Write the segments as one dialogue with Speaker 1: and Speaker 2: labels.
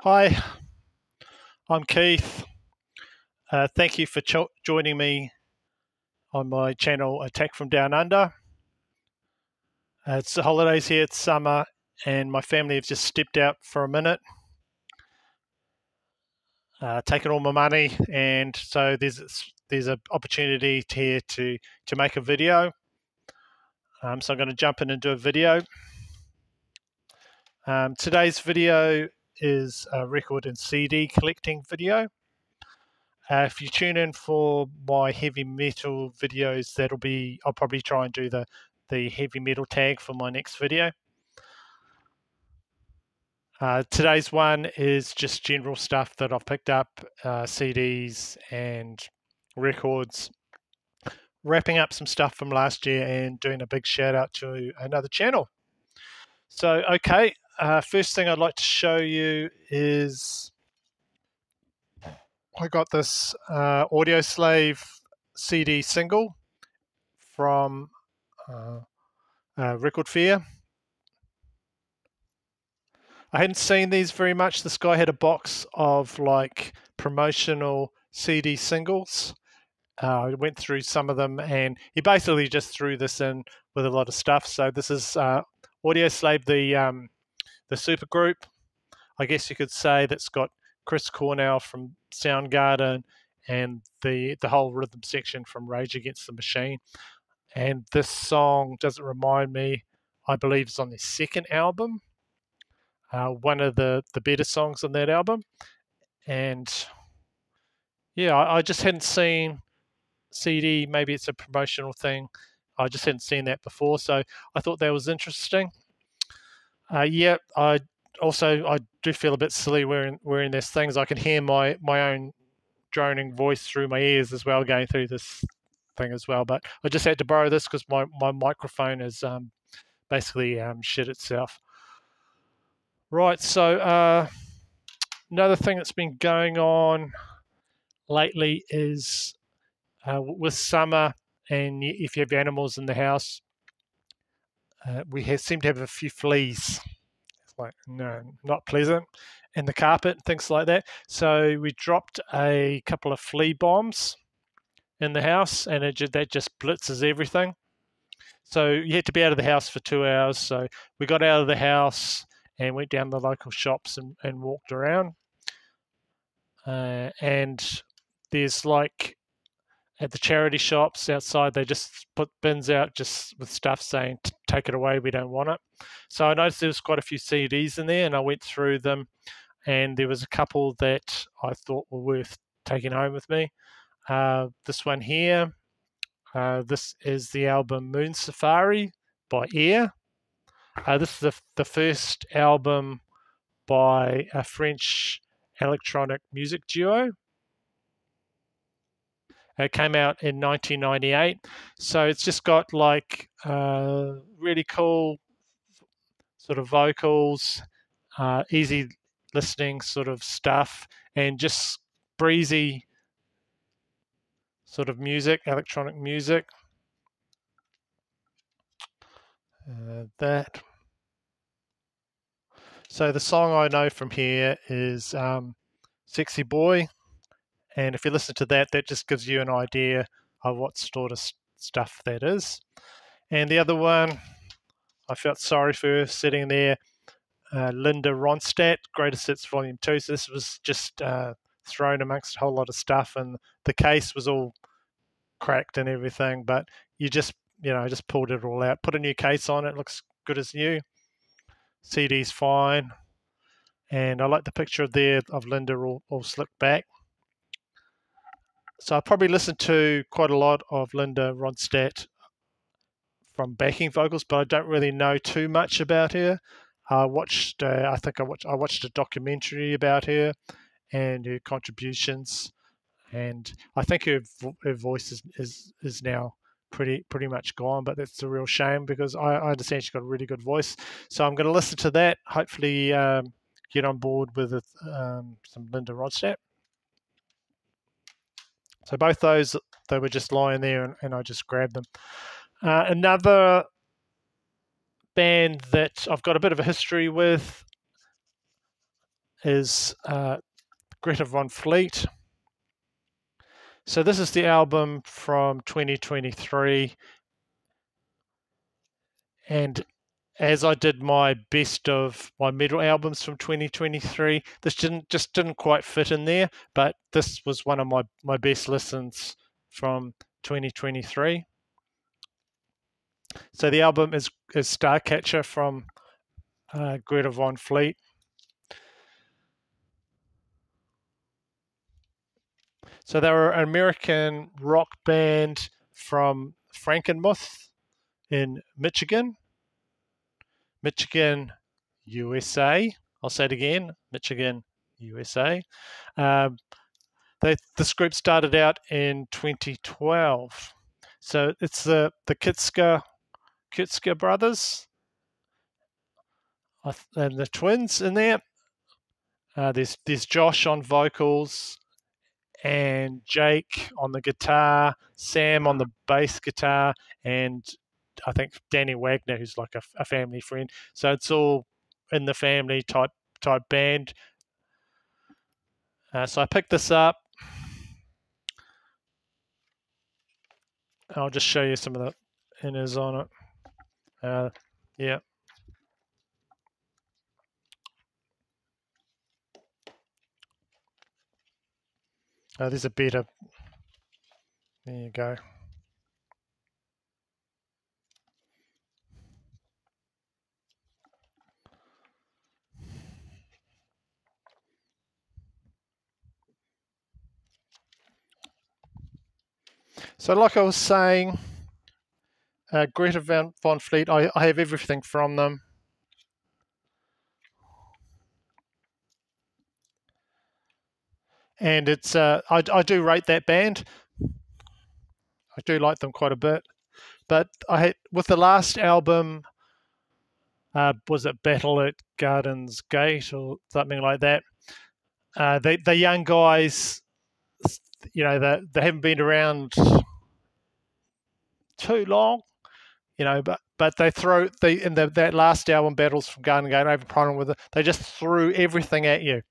Speaker 1: Hi, I'm Keith. Thank you for joining me on my channel Attack from Down Under. It's the holidays here, it's summer, and my family have just stepped out for a minute, taken all my money, and so there's an opportunity here to make a video. So I'm going to jump in and do a video. Today's video is a record and CD collecting video. If you tune in for my heavy metal videos, I'll probably try and do the heavy metal tag for my next video. Today's one is just general stuff that I've picked up, CDs and records, wrapping up some stuff from last year and doing a big shout out to another channel. So, okay, first thing I'd like to show you is I got this Audioslave CD single from Record Fair. I hadn't seen these very much. This guy had a box of like promotional CD singles. I went through some of them, and he basically just threw this in with a lot of stuff. So this is Audioslave, the super group, I guess you could say, that's got Chris Cornell from Soundgarden and the whole rhythm section from Rage Against the Machine. And this song, Does It Remind Me, I believe is on their second album. One of the better songs on that album. And yeah, I just hadn't seen CD, maybe it's a promotional thing. I just hadn't seen that before, so I thought that was interesting. Yeah, I do feel a bit silly wearing these things. I can hear my own droning voice through my ears as well, going through this thing as well. But I just had to borrow this because my microphone is basically shit itself. Right, so another thing that's been going on lately is with summer, and if you have animals in the house, we seem to have a few fleas. It's like, no, not pleasant. And the carpet, things like that. So we dropped a couple of flea bombs in the house, and that just blitzes everything. So you had to be out of the house for 2 hours. So we got out of the house and went down the local shops and walked around. And there's like at the charity shops outside, they just put bins out just with stuff saying, take it away, we don't want it. So I noticed there was quite a few CDs in there, and I went through them, and there was a couple that I thought were worth taking home with me. This one here, this is the album Moon Safari by Air. This is the first album by a French electronic music duo. It came out in 1998. So it's just got like really cool sort of vocals, easy listening sort of stuff, and just breezy sort of music, electronic music. That. So the song I know from here is Sexy Boy. And if you listen to that, that just gives you an idea of what sort of stuff that is. And the other one, I felt sorry for her sitting there, Linda Ronstadt, Greatest Hits Volume 2. So this was just thrown amongst a whole lot of stuff, and the case was all cracked and everything, but you just pulled it all out, put a new case on it, looks good as new. CD's fine. And I like the picture of Linda all slicked back. So I probably listened to quite a lot of Linda Ronstadt from backing vocals, but I don't really know too much about her. I watched a documentary about her and her contributions, and I think her voice is now pretty much gone. But that's a real shame because I understand she's got a really good voice. So I'm going to listen to that. Hopefully, get on board with some Linda Ronstadt. So both those, they were just lying there, and I just grabbed them. Another band that I've got a bit of a history with is Greta Van Fleet. So this is the album from 2023, and as I did my best of my metal albums from 2023, this didn't quite fit in there, but this was one of my best listens from 2023. So the album is Starcatcher from Greta Van Fleet. So they were an American rock band from Frankenmuth in Michigan, USA. I'll say it again, Michigan, USA. This group started out in 2012. So it's the Kitska brothers and the twins in there. There's Josh on vocals and Jake on the guitar, Sam on the bass guitar, and I think Danny Wagner, who's like a family friend. So it's all in the family type band. So I picked this up. I'll just show you some of the inners on it. Yeah. There's a better. There you go. So like I was saying, Greta Van Fleet, I have everything from them. And it's I do rate that band. I do like them quite a bit. But with the last album, was it Battle at Gardens Gate or something like that? The young guys, you know, they haven't been around too long, you know, but they throw in that last album, Battles from Garden Gate, over problem with it. They just threw everything at you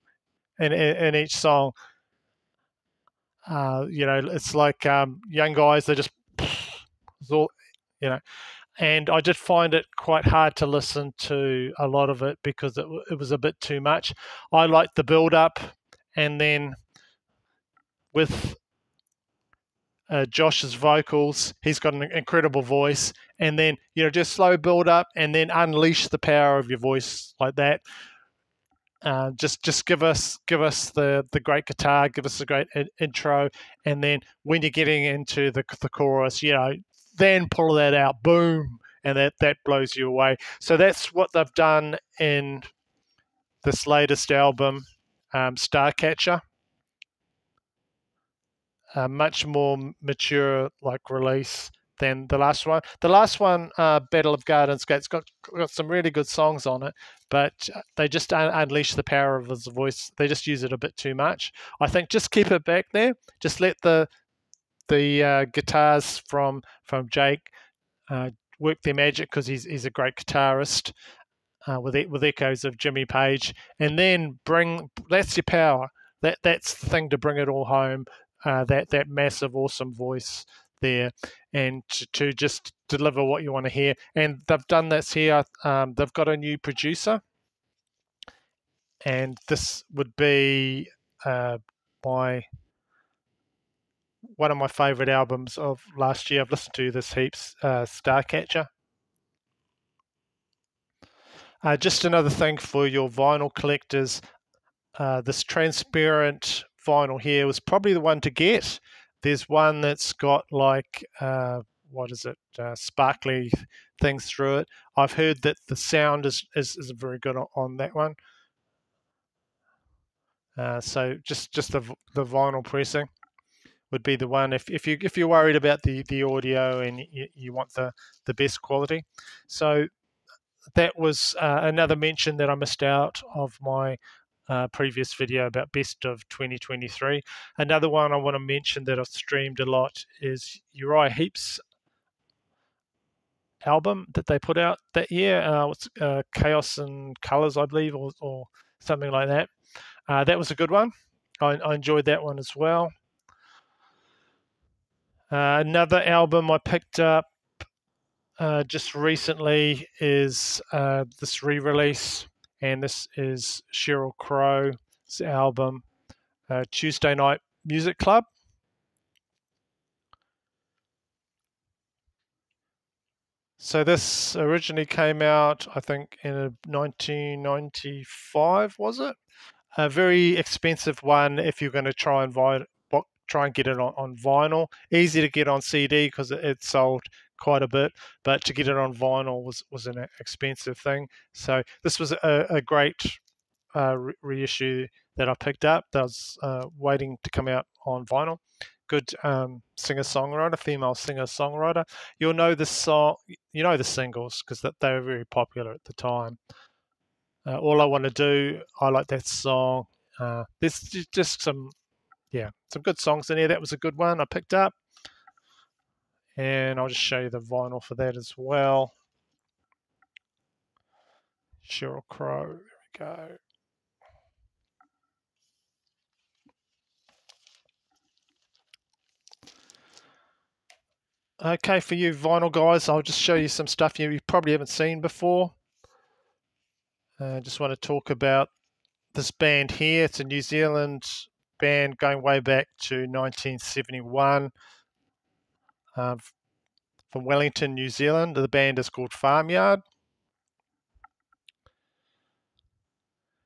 Speaker 1: in each song. You know, it's like young guys. They just, all, you know, and I did find it quite hard to listen to a lot of it because it was a bit too much. I liked the build up, and then with Josh's vocals, he's got an incredible voice, and then just slow build up, and then unleash the power of your voice like that. Just give us the great guitar, give us a great intro, and then when you're getting into the chorus, then pull that out, boom, and that blows you away. So that's what they've done in this latest album, Starcatcher. A much more mature release than the last one. The last one, Battle of Gardens Gate's got some really good songs on it, but they just unleash the power of his voice. They just use it a bit too much. I think just keep it back there. Just let the guitars from Jake work their magic, because he's a great guitarist with echoes of Jimmy Page, and then that's your power. That's the thing to bring it all home. That massive, awesome voice there, and to just deliver what you want to hear. And they've done this here. They've got a new producer, and this would be one of my favourite albums of last year. I've listened to this heaps, Starcatcher. Just another thing for your vinyl collectors, this transparent vinyl here was probably the one to get. There's one that's got sparkly things through it. I've heard that the sound is very good on that one. So just the vinyl pressing would be the one if you're worried about the audio and you want the best quality. So that was another mention that I missed out of my previous video about best of 2023. Another one I want to mention that I've streamed a lot is Uriah Heep's album that they put out that year. Chaos and Colors, I believe, or something like that. That was a good one. I enjoyed that one as well. Another album I picked up just recently is this re-release, and this is Sheryl Crow's album, Tuesday Night Music Club. So this originally came out, I think, in 1995, was it? A very expensive one if you're going to try and get it on vinyl. Easy to get on CD because it sold quite a bit, but to get it on vinyl was an expensive thing. So this was a great reissue that I picked up. That was waiting to come out on vinyl. Good singer-songwriter, female singer-songwriter. You'll know the song, you know the singles because they were very popular at the time. All I Want to Do, I like that song. There's just some good songs in here. That was a good one I picked up. And I'll just show you the vinyl for that as well. Sheryl Crow, there we go. Okay, for you vinyl guys, I'll just show you some stuff you probably haven't seen before. I just want to talk about this band here. It's a New Zealand band going way back to 1971 from Wellington, New Zealand. The band is called Farmyard.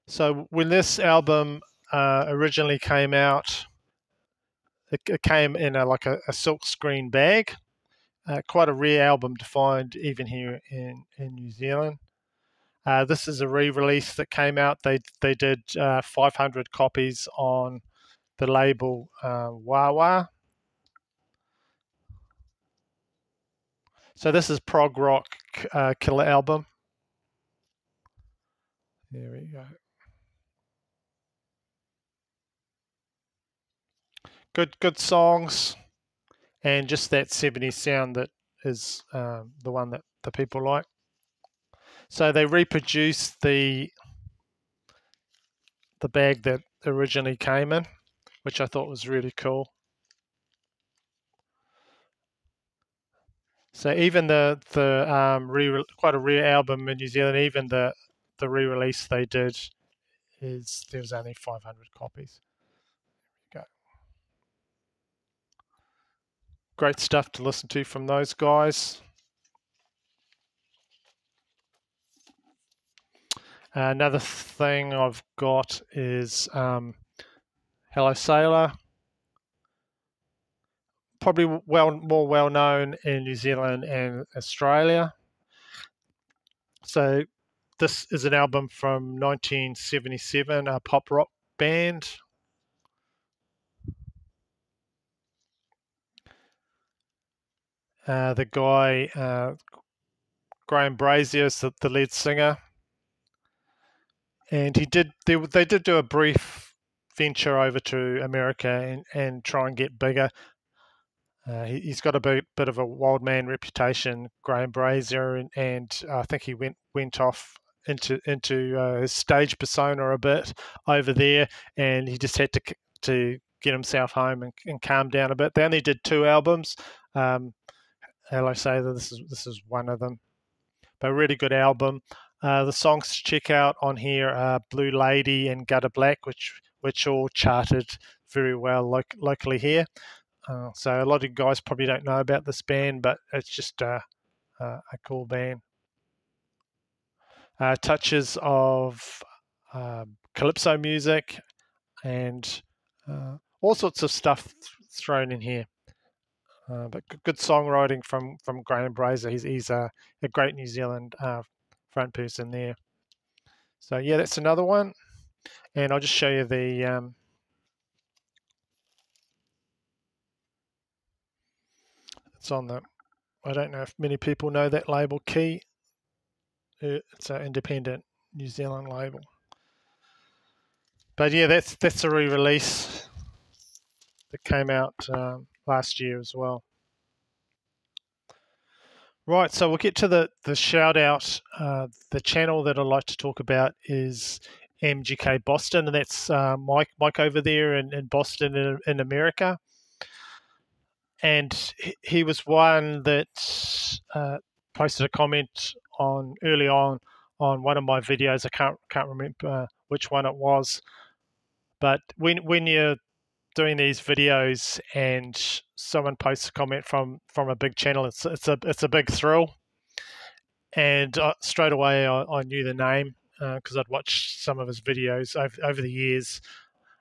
Speaker 1: So when this album originally came out, it came in a silk screen bag. Quite a rare album to find even here in New Zealand. This is a re-release that came out. They did 500 copies on the label Wah Wah. So this is prog rock killer album. There we go. Good songs, and just that 70s sound that is the one that the people like. So they reproduced the bag that originally came in, which I thought was really cool. So even quite a rare album in New Zealand, even the re-release they did there was only 500 copies. There we go. Great stuff to listen to from those guys. Another thing I've got is Hello Sailor. Probably more well known in New Zealand and Australia. So this is an album from 1977, a pop rock band. The guy Graham Brazier is the lead singer, and they did do a brief venture over to America and try and get bigger. He's got a bit of a wild man reputation, Graham Brazier, and I think he went off into his stage persona a bit over there, and he just had to get himself home and calm down a bit. They only did 2 albums. Hello Sailor, this is one of them, but a really good album. The songs to check out on here are Blue Lady and Gutter Black, which all charted very well locally here. So a lot of you guys probably don't know about this band, but it's just a cool band. Touches of calypso music and all sorts of stuff thrown in here. But good songwriting from Graham Brazier. He's a great New Zealand front person there. So yeah, that's another one. And I'll just show you the it's on the, I don't know if many people know that label, Key. It's an independent New Zealand label. But yeah, that's a re-release that came out last year as well. Right, so we'll get to the shout out. The channel that I'd like to talk about is MGK Boston, and that's Mike over there in Boston in America. And he was one that posted a comment on early on one of my videos. I can't remember which one it was, but when you're doing these videos and someone posts a comment from a big channel, it's a big thrill. And straight away I knew the name because I'd watched some of his videos over the years.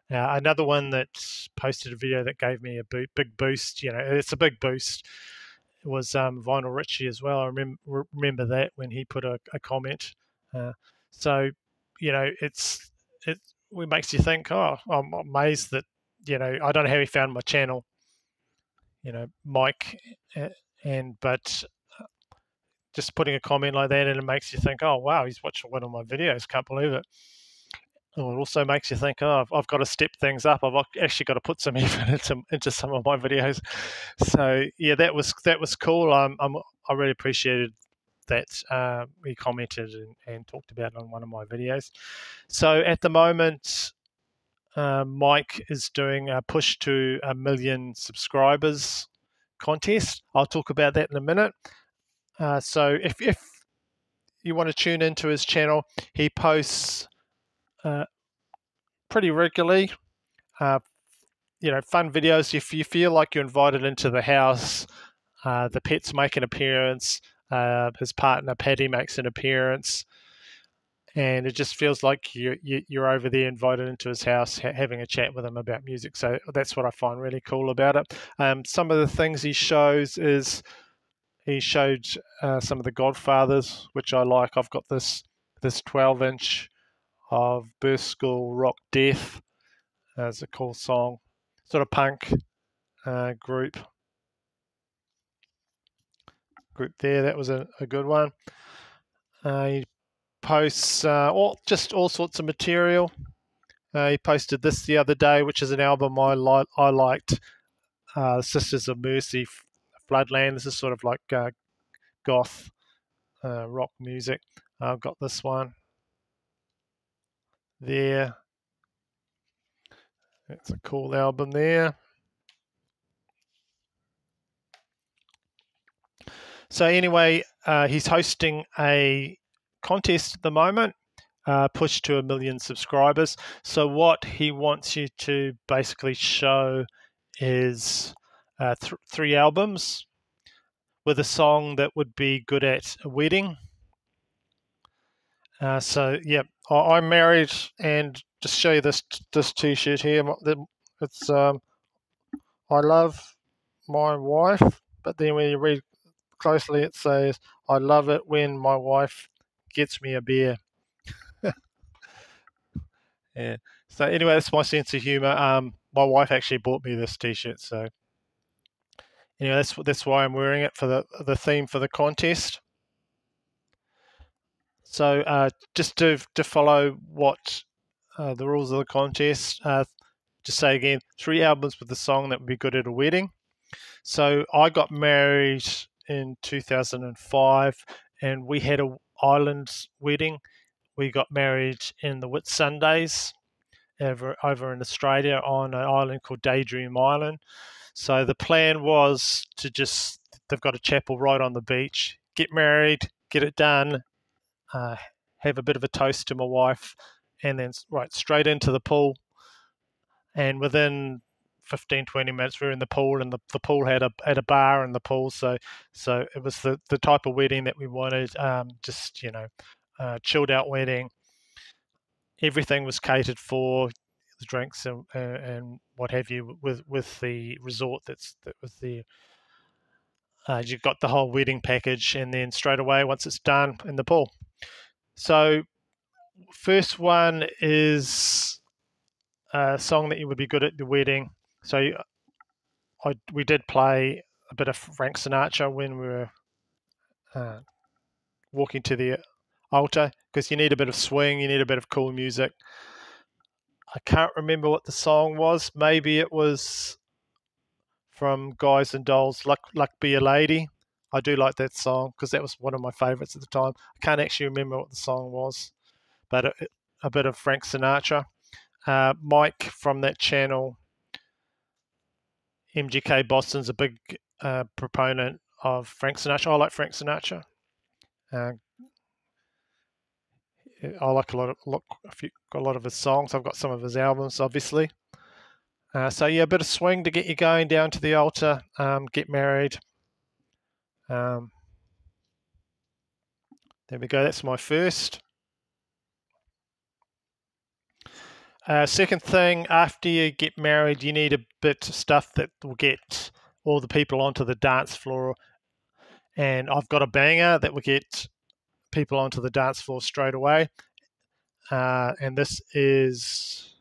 Speaker 1: Another one that posted a video that gave me a big boost, it's a big boost, was Vinyl Richie as well. I remember that when he put a comment. So, it makes you think, oh, I'm amazed that, I don't know how he found my channel, Mike, but just putting a comment like that, and it makes you think, oh, wow, he's watching one of my videos. Can't believe it. It also makes you think, oh, I've got to step things up. I've actually got to put some effort into some of my videos. So yeah, that was cool. I really appreciated that he commented and talked about it on one of my videos. So at the moment, Mike is doing a push to 1 million subscribers contest. I'll talk about that in a minute. So if you want to tune into his channel, he posts pretty regularly, fun videos. If you feel like you're invited into the house, the pets make an appearance, his partner Paddy makes an appearance, and it just feels like you're over there invited into his house, having a chat with him about music. So that's what I find really cool about it. Some of the things he shows is he showed some of the Godfathers, which I like. I've got this 12-inch of Birth School Rock Death. It's a cool song, sort of punk group there. That was a good one. He posts all sorts of material. He posted this the other day, which is an album I liked, Sisters of Mercy, Floodland. This is sort of like goth rock music. I've got this one there. It's a cool album there. So anyway, he's hosting a contest at the moment, push to 1 million subscribers. So what he wants you to basically show is 3 albums with a song that would be good at a wedding. So yeah, I'm married, and just show you this T-shirt here. It's I love my wife, but then when you read closely, it says, I love it when my wife gets me a beer. Yeah. So anyway, that's my sense of humor. My wife actually bought me this T-shirt, so anyway, that's why I'm wearing it, for the theme for the contest. So just to follow what the rules of the contest, just say again, 3 albums with a song that would be good at a wedding. So I got married in 2005, and we had an island wedding. We got married in the Whitsundays over in Australia on an island called Daydream Island. So the plan was to they've got a chapel right on the beach, get married, get it done, have a bit of a toast to my wife, and then straight into the pool. And within 15-20 minutes we were in the pool, and the pool had a bar in the pool, so it was the type of wedding that we wanted. Chilled out wedding. Everything was catered for, the drinks and what have you, with the resort that was there. You've got the whole wedding package, and then straight away, once it's done, in the pool. So first one is a song that you would be good at the wedding. So we did play a bit of Frank Sinatra when we were walking to the altar, because you need a bit of swing, you need a bit of cool music. I can't remember what the song was. Maybe it was from Guys and Dolls, Luck Be a Lady. I do like that song because that was one of my favourites at the time. I can't actually remember what the song was, but a bit of Frank Sinatra. Mike from that channel, MGK Boston's a big proponent of Frank Sinatra. I like Frank Sinatra. I like a lot of his songs. I've got some of his albums, obviously. So yeah, a bit of swing to get you going down to the altar, get married. There we go. That's my first. Second thing, after you get married, you need a bit of stuff that will get all the people onto the dance floor. And I've got a banger that will get people onto the dance floor straight away. And this is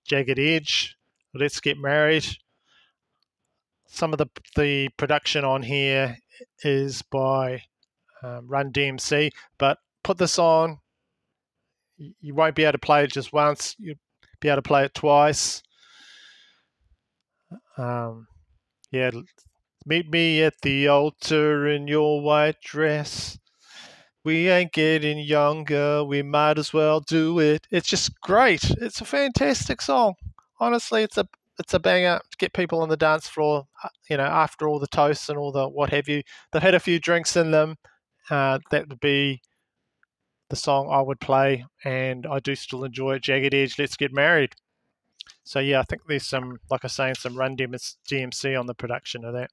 Speaker 1: Jagged Edge, Let's Get Married. Some of the production on here is by Run DMC, but put this on, you won't be able to play it just once, you'll be able to play it twice. Yeah, meet me at the altar in your white dress. We ain't getting younger, we might as well do it. It's just great. It's a fantastic song. Honestly, it's a banger to get people on the dance floor, after all the toasts and all the what have you. They've had a few drinks in them. That would be the song I would play, and I do still enjoy it. Jagged Edge, Let's Get Married. So yeah, I think there's some, like I was saying, some Run DMC on the production of that.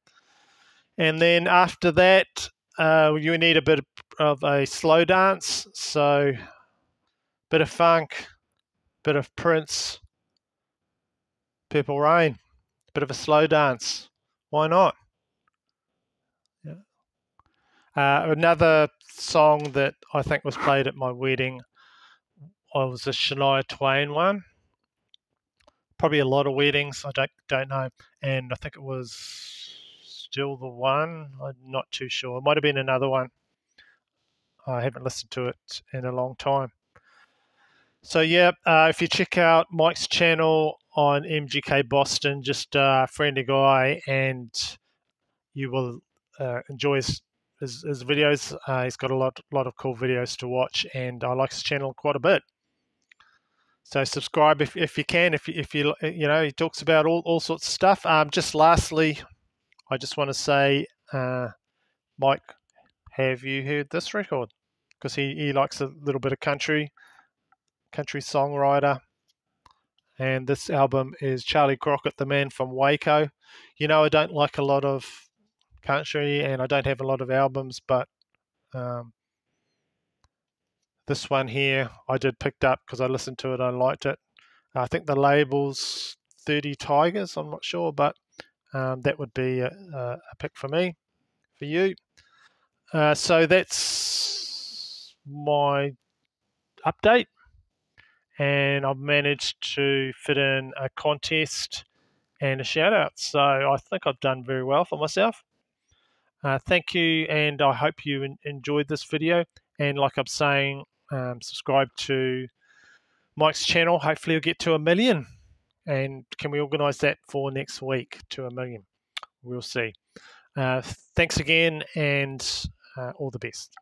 Speaker 1: And then after that, you need a bit of a slow dance. So bit of funk, bit of Prince, Purple Rain, bit of a slow dance. Why not? Yeah. Another song that I think was played at my wedding was a Shania Twain one. Probably a lot of weddings, I don't know. And I think it was Still the One. I'm not too sure. It might have been another one. I haven't listened to it in a long time. So yeah, if you check out Mike's channel on MGK Boston, just friend a guy, and you will enjoy his videos. He's got a lot of cool videos to watch, and I like his channel quite a bit. So subscribe if you can. If you he talks about all sorts of stuff. Just lastly, I just want to say, Mike, have you heard this record? Because he likes a little bit of country songwriter. And this album is Charlie Crockett, the Man from Waco. I don't like a lot of country, and I don't have a lot of albums, but this one here I did picked up because I listened to it, I liked it. I think the label's 30 Tigers, I'm not sure, but that would be a pick for me, for you. So that's my update, and I've managed to fit in a contest and a shout out. So I think I've done very well for myself. Thank you, and I hope you enjoyed this video. And like I'm saying, subscribe to Mike's channel. Hopefully we'll get to 1 million. And can we organise that for next week to 1 million? We'll see. Thanks again, and all the best.